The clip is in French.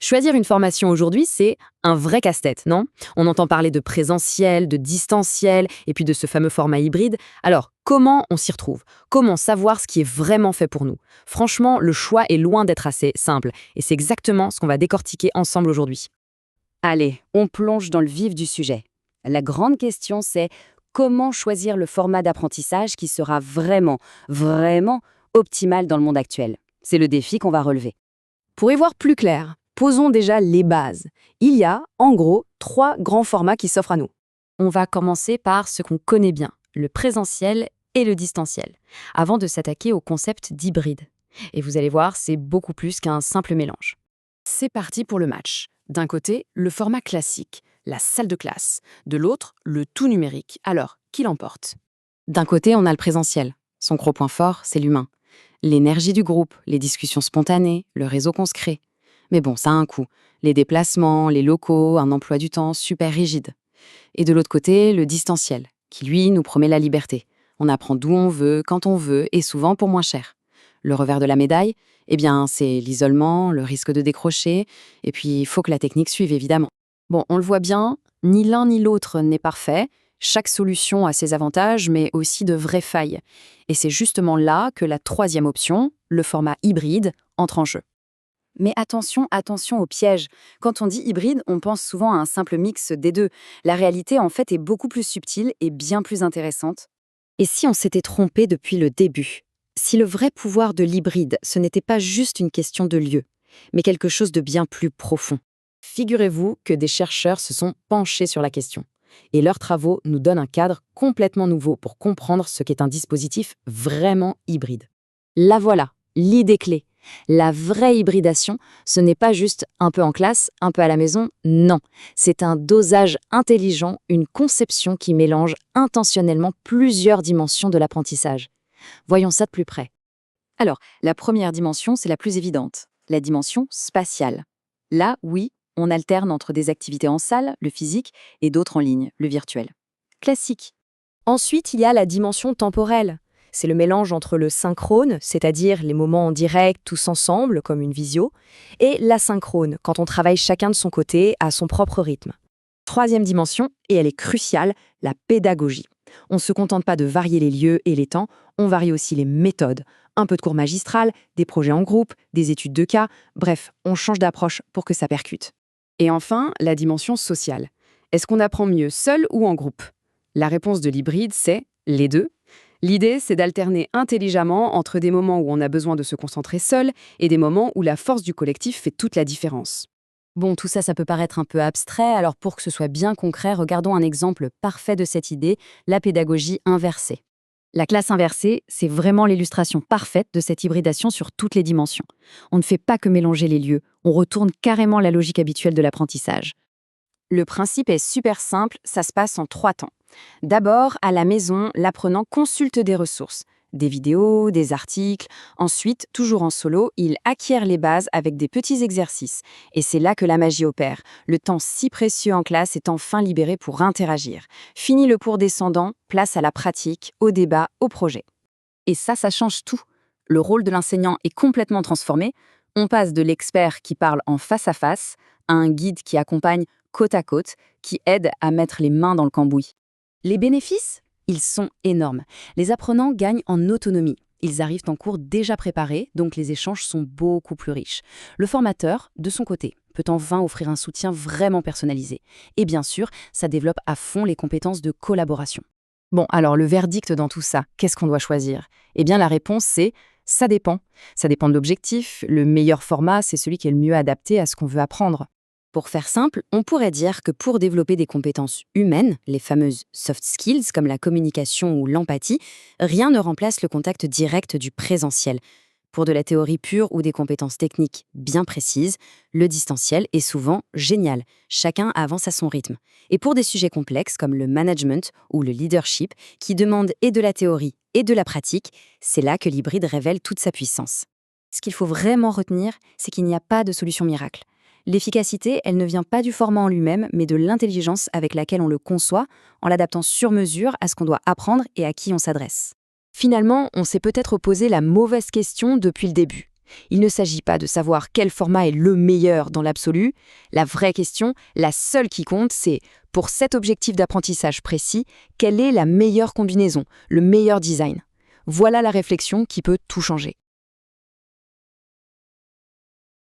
Choisir une formation aujourd'hui, c'est un vrai casse-tête, non? On entend parler de présentiel, de distanciel, et puis de ce fameux format hybride. Alors, comment on s'y retrouve? Comment savoir ce qui est vraiment fait pour nous? Franchement, le choix est loin d'être assez simple, et c'est exactement ce qu'on va décortiquer ensemble aujourd'hui. Allez, on plonge dans le vif du sujet. La grande question, c'est comment choisir le format d'apprentissage qui sera vraiment optimal dans le monde actuel. C'est le défi qu'on va relever. Pour y voir plus clair, posons déjà les bases. Il y a, en gros, 3 grands formats qui s'offrent à nous. On va commencer par ce qu'on connaît bien, le présentiel et le distanciel, avant de s'attaquer au concept d'hybride. Et vous allez voir, c'est beaucoup plus qu'un simple mélange. C'est parti pour le match. D'un côté, le format classique, la salle de classe. De l'autre, le tout numérique. Alors, qui l'emporte? D'un côté, on a le présentiel. Son gros point fort, c'est l'humain. L'énergie du groupe, les discussions spontanées, le réseau qu'on se crée. Mais bon, ça a un coût. Les déplacements, les locaux, un emploi du temps super rigide. Et de l'autre côté, le distanciel, qui lui nous promet la liberté. On apprend d'où on veut, quand on veut, et souvent pour moins cher. Le revers de la médaille, eh bien, c'est l'isolement, le risque de décrocher, et puis il faut que la technique suive, évidemment. Bon, on le voit bien, ni l'un ni l'autre n'est parfait. Chaque solution a ses avantages, mais aussi de vraies failles. Et c'est justement là que la troisième option, le format hybride, entre en jeu. Mais attention au piège. Quand on dit hybride, on pense souvent à un simple mix des deux. La réalité, en fait, est beaucoup plus subtile et bien plus intéressante. Et si on s'était trompé depuis le début? Si le vrai pouvoir de l'hybride, ce n'était pas juste une question de lieu, mais quelque chose de bien plus profond. Figurez-vous que des chercheurs se sont penchés sur la question. Et leurs travaux nous donnent un cadre complètement nouveau pour comprendre ce qu'est un dispositif vraiment hybride. La voilà, l'idée clé. La vraie hybridation, ce n'est pas juste un peu en classe, un peu à la maison, non. C'est un dosage intelligent, une conception qui mélange intentionnellement plusieurs dimensions de l'apprentissage. Voyons ça de plus près. Alors, la première dimension, c'est la plus évidente, la dimension spatiale. Là, oui, on alterne entre des activités en salle, le physique, et d'autres en ligne, le virtuel. Classique. Ensuite, il y a la dimension temporelle. C'est le mélange entre le synchrone, c'est-à-dire les moments en direct tous ensemble, comme une visio, et l'asynchrone, quand on travaille chacun de son côté, à son propre rythme. Troisième dimension, et elle est cruciale, la pédagogie. On ne se contente pas de varier les lieux et les temps, on varie aussi les méthodes. Un peu de cours magistral, des projets en groupe, des études de cas, bref, on change d'approche pour que ça percute. Et enfin, la dimension sociale. Est-ce qu'on apprend mieux seul ou en groupe? La réponse de l'hybride, c'est les deux. L'idée, c'est d'alterner intelligemment entre des moments où on a besoin de se concentrer seul et des moments où la force du collectif fait toute la différence. Bon, tout ça, ça peut paraître un peu abstrait, alors pour que ce soit bien concret, regardons un exemple parfait de cette idée, la pédagogie inversée. La classe inversée, c'est vraiment l'illustration parfaite de cette hybridation sur toutes les dimensions. On ne fait pas que mélanger les lieux, on retourne carrément la logique habituelle de l'apprentissage. Le principe est super simple, ça se passe en 3 temps. D'abord, à la maison, l'apprenant consulte des ressources, des vidéos, des articles. Ensuite, toujours en solo, il acquiert les bases avec des petits exercices. Et c'est là que la magie opère. Le temps si précieux en classe est enfin libéré pour interagir. Fini le cours descendant, place à la pratique, au débat, au projet. Et ça change tout. Le rôle de l'enseignant est complètement transformé. On passe de l'expert qui parle en face à face à un guide qui accompagne côte à côte, qui aide à mettre les mains dans le cambouis. Les bénéfices? Ils sont énormes. Les apprenants gagnent en autonomie. Ils arrivent en cours déjà préparés, donc les échanges sont beaucoup plus riches. Le formateur, de son côté, peut enfin offrir un soutien vraiment personnalisé. Et bien sûr, ça développe à fond les compétences de collaboration. Bon, alors le verdict dans tout ça, qu'est-ce qu'on doit choisir? Eh bien la réponse c'est ça dépend. Ça dépend de l'objectif. Le meilleur format, c'est celui qui est le mieux adapté à ce qu'on veut apprendre. Pour faire simple, on pourrait dire que pour développer des compétences humaines, les fameuses soft skills comme la communication ou l'empathie, rien ne remplace le contact direct du présentiel. Pour de la théorie pure ou des compétences techniques bien précises, le distanciel est souvent génial. Chacun avance à son rythme. Et pour des sujets complexes comme le management ou le leadership, qui demandent et de la théorie et de la pratique, c'est là que l'hybride révèle toute sa puissance. Ce qu'il faut vraiment retenir, c'est qu'il n'y a pas de solution miracle. L'efficacité, elle ne vient pas du format en lui-même, mais de l'intelligence avec laquelle on le conçoit, en l'adaptant sur mesure à ce qu'on doit apprendre et à qui on s'adresse. Finalement, on s'est peut-être posé la mauvaise question depuis le début. Il ne s'agit pas de savoir quel format est le meilleur dans l'absolu. La vraie question, la seule qui compte, c'est, pour cet objectif d'apprentissage précis, quelle est la meilleure combinaison, le meilleur design? Voilà la réflexion qui peut tout changer.